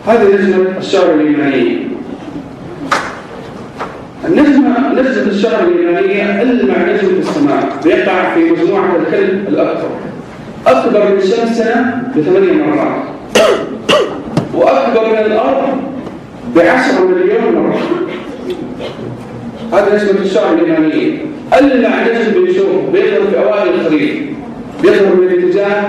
هذه نجمة الشعرى الإيمانية. نجمة الشعرى الإيمانية ألمع نجم في السماء، بيقع في مجموعة الكلب الأكبر، أكبر من الشمس سنة ب8 مرات، وأكبر من الأرض ب10 مليون مرة. هذه نجمة الشعرى الإيمانية. ألمع نجم بنشوفه بيظهر في أوائل الخريف، بيظهر من الاتجاه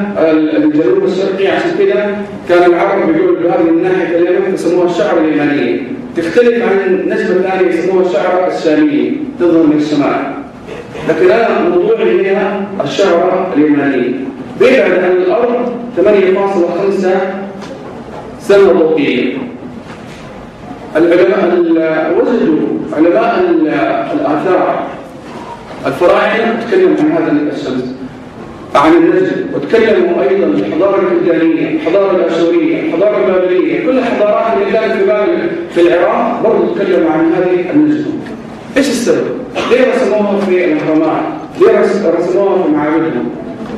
الجنوب الشرقي، عشان كده كان العرب بيقولوا بهذه الناحية اليمن يسموها الشعرى اليمنية. تختلف عن نجمة ثانية يسموها الشعرى الشامية، تظهر من الشمال. لكن أنا موضوعي هي الشعرى اليمنية. بيبعد عن الأرض 8.5 سنة ضوئية. العلماء وجدوا علماء الآثار الفراعنة تكلموا عن هذا الشمس، عن النجم، وتكلموا أيضا الحضارة الكلدانية، الحضارة الأشورية، الحضارة البابلية، كل الحضارات اللي كانت في العراق برضو تكلموا عن هذه النجم. إيش السبب؟ ليه رسموها في الأهرامات؟ ليه رسموها في معابدهم؟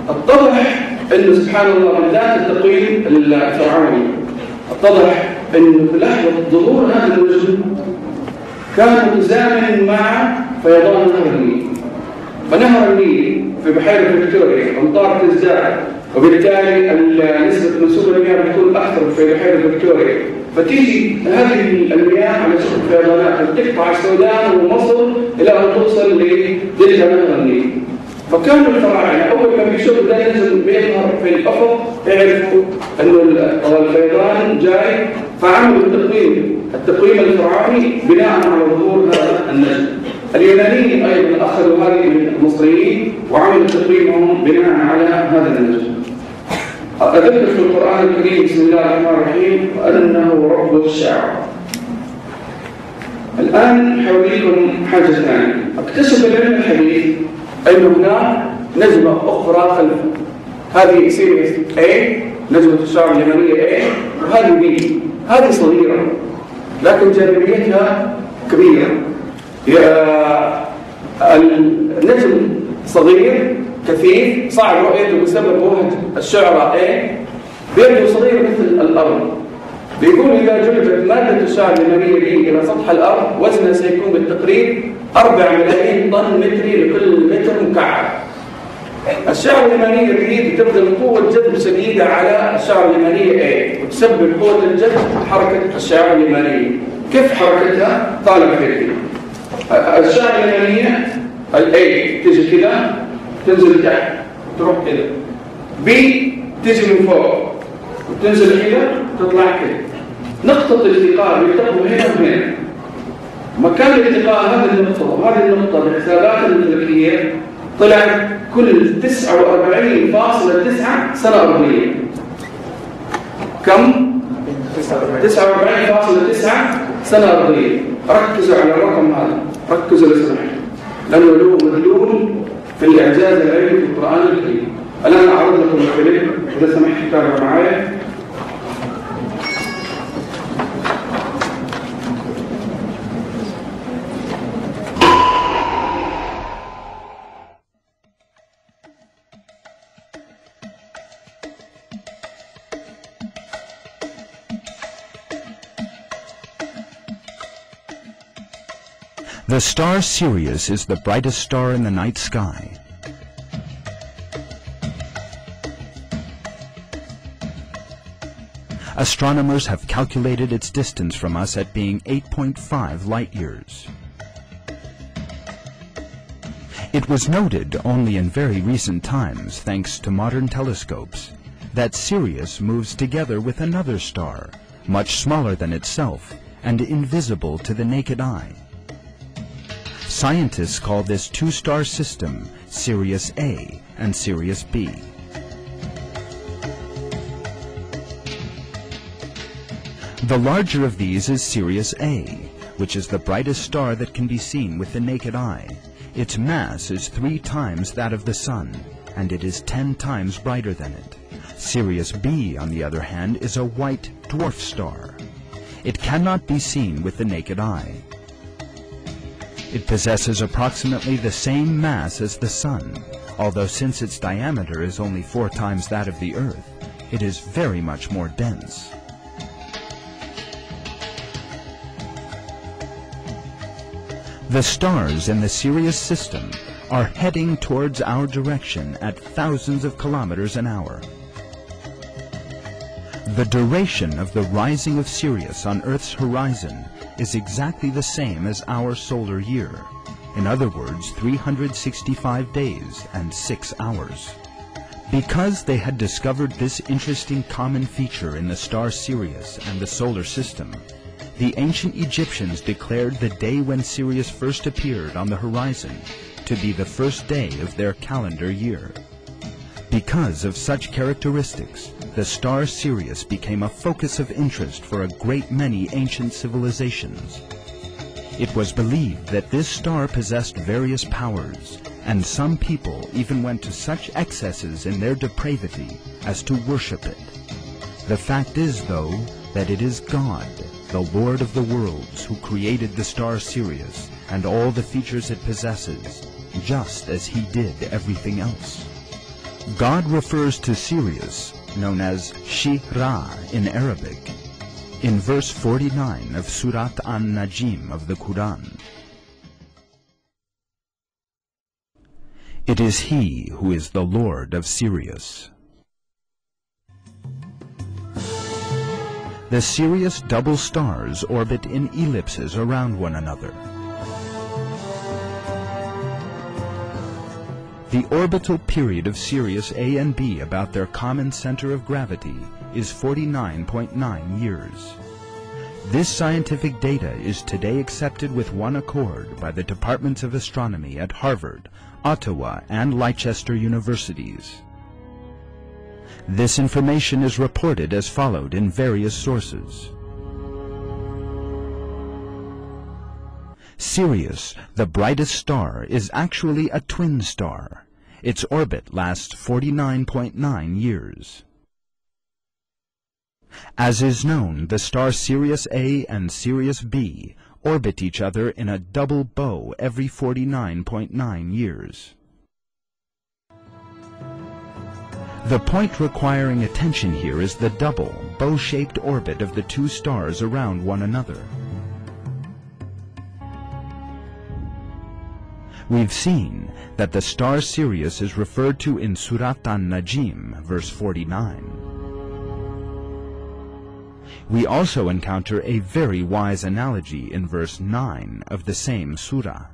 اتضح أنه سبحان الله من ذات التقويم الفرعوني، اتضح أنه في لحظة ظهور هذا النجم كان متزامن مع فيضان نهر النيل. فنهر النيل في بحيرة فيكتوريا أمطار تزداد، وبالتالي نسبة منسوب المياه بتكون أكثر في بحيرة فيكتوريا، فتيجي هذه المياه على شكل فيضانات تقطع السودان ومصر إلى أن توصل لدلتا نهر النيل. فكانوا الفراعنة أول ما بيشوفوا ده النجم بيظهر في الأفق يعرفوا أنه الفيضان جاي، فعملوا التقويم الفرعوني بناء على ظهور هذا النجم. اليونانيين أيضا أخذوا هذه من المصريين وعملوا تقويمهم بناء على هذا النجم. أذكر في القرآن الكريم بسم الله الرحمن الرحيم أنه رب الشعرى. الآن حوليكم حاجة ثانية. اكتشف العلم الحديث أن هناك نجمة أخرى خلفه. هذه سيريس A، نجمة الشعرى اليمنية A، وهذه B. هذه صغيرة لكن جاذبيتها كبيرة. النجم صغير كثيف صعب رؤيته بسبب وهج الشعرى A، بيبدو صغير مثل الأرض. بيقول إذا جلبت مادة الشعرى اليمنية B إلى سطح الأرض وزنها سيكون بالتقريب 4 ملايين طن متري لكل متر مكعب. الشعرى اليمنية B بتبذل قوة جذب شديدة على الشعرى اليمنية A، وتسبب قوة الجذب حركة الشعرى اليمنية. كيف حركتها؟ طالب فكري. الشعرى اليمنية A تيجي كده تنزل تحت تروح كده، B تيجي من فوق وتنزل كده تطلع كده. نقطة الالتقاء بيلتقوا هنا وهنا. مكان الالتقاء هذه النقطة وهذه النقطة بالحسابات الفلكية طلع كل 49.9 سنة أرضية. كم؟ 49.9 سنة أرضية. ركزوا على الرقم هذا، ركزوا لسمح، لأنه له مدلول في الإعجاز العلمي في القرآن الكريم. الآن أعرض لكم الفيلم إذا سمحت تتابعوا معايا. The star Sirius is the brightest star in the night sky. Astronomers have calculated its distance from us at being 8.5 light years. It was noted only in very recent times, thanks to modern telescopes, that Sirius moves together with another star, much smaller than itself and invisible to the naked eye. Scientists call this two-star system Sirius A and Sirius B. The larger of these is Sirius A, which is the brightest star that can be seen with the naked eye. Its mass is 3 times that of the Sun, and it is 10 times brighter than it. Sirius B, on the other hand, is a white dwarf star. It cannot be seen with the naked eye. It possesses approximately the same mass as the Sun, although since its diameter is only 4 times that of the Earth, it is very much more dense. The stars in the Sirius system are heading towards our direction at thousands of kilometers an hour. The duration of the rising of Sirius on Earth's horizon is exactly the same as our solar year. In other words, 365 days and 6 hours. Because they had discovered this interesting common feature in the star Sirius and the solar system, the ancient Egyptians declared the day when Sirius first appeared on the horizon to be the first day of their calendar year. Because of such characteristics, the star Sirius became a focus of interest for a great many ancient civilizations. It was believed that this star possessed various powers, and some people even went to such excesses in their depravity as to worship it. The fact is, though, that it is God, the Lord of the worlds, who created the star Sirius and all the features it possesses, just as he did everything else. God refers to Sirius, known as Shira in Arabic, in verse 49 of Surat an-Najm of the Quran. It is he who is the Lord of Sirius. The Sirius double stars orbit in ellipses around one another. The orbital period of Sirius A and B about their common center of gravity is 49.9 years. This scientific data is today accepted with one accord by the Departments of Astronomy at Harvard, Ottawa, and Leicester universities. This information is reported as followed in various sources. Sirius, the brightest star, is actually a twin star. Its orbit lasts 49.9 years. As is known, the star Sirius A and Sirius B orbit each other in a double bow every 49.9 years. The point requiring attention here is the double, bow-shaped orbit of the two stars around one another. We've seen that the star Sirius is referred to in Surat an-Najm, verse 49. We also encounter a very wise analogy in verse 9 of the same surah.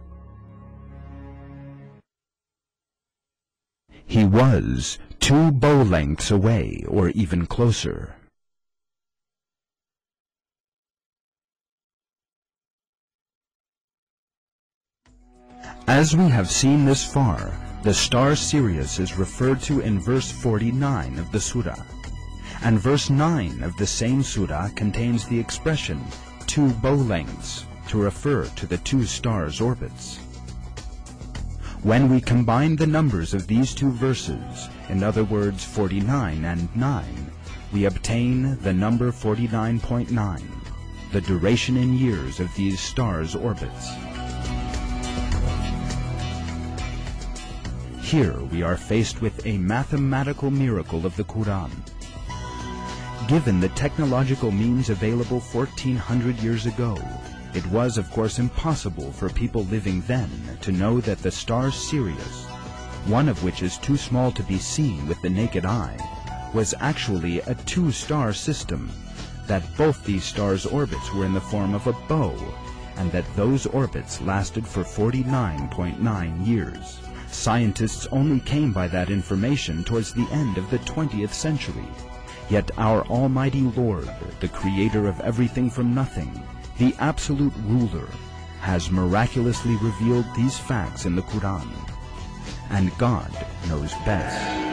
He was 2 bow lengths away, or even closer. As we have seen this far, the star Sirius is referred to in verse 49 of the surah, and verse 9 of the same surah contains the expression 2 bow lengths to refer to the two stars' orbits. When we combine the numbers of these two verses, in other words 49 and 9, we obtain the number 49.9, the duration in years of these stars' orbits. Here we are faced with a mathematical miracle of the Quran. Given the technological means available 1400 years ago, it was of course impossible for people living then to know that the star Sirius, one of which is too small to be seen with the naked eye, was actually a 2-star system, that both these stars' orbits were in the form of a bow, and that those orbits lasted for 49.9 years. Scientists only came by that information towards the end of the 20th century. Yet our Almighty Lord, the Creator of everything from nothing, the absolute ruler, has miraculously revealed these facts in the Quran. And God knows best.